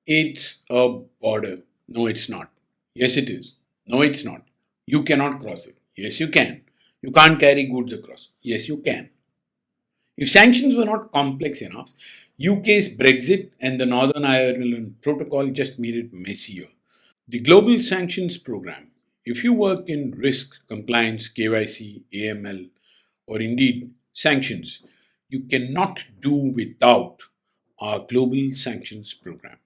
It's a border. No, it's not. Yes, it is. No, it's not. You cannot cross it. Yes, you can. You can't carry goods across. Yes, you can. If sanctions were not complex enough, UK's Brexit and the Northern Ireland Protocol just made it messier. The Global Sanctions Program. If you work in risk, compliance, KYC, AML, or indeed sanctions, you cannot do without our Global Sanctions Program.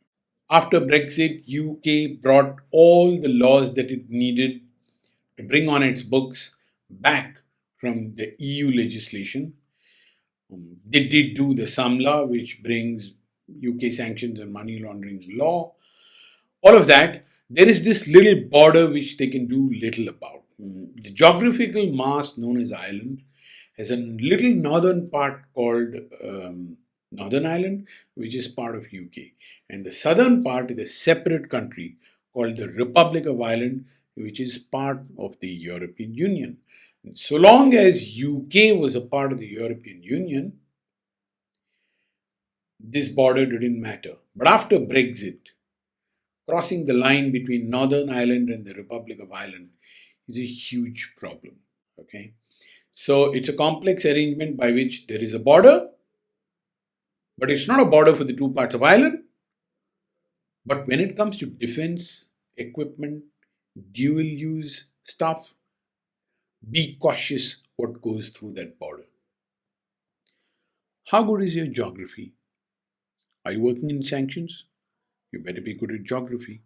After Brexit, UK brought all the laws that it needed to bring on its books back from the EU legislation. They did do the SAMLA, which brings UK sanctions and money laundering law. All of that. There is this little border which they can do little about. The geographical mass known as Ireland has a little northern part called Northern Ireland, which is part of UK, and the southern part is a separate country called the Republic of Ireland, which is part of the European Union. And so long as UK was a part of the European Union, this border didn't matter. But after Brexit, crossing the line between Northern Ireland and the Republic of Ireland is a huge problem. Okay, so it's a complex arrangement by which there is a border, but it's not a border for the two parts of Ireland. But when it comes to defense, equipment, dual use stuff, be cautious what goes through that border. How good is your geography? Are you working in sanctions? You better be good at geography.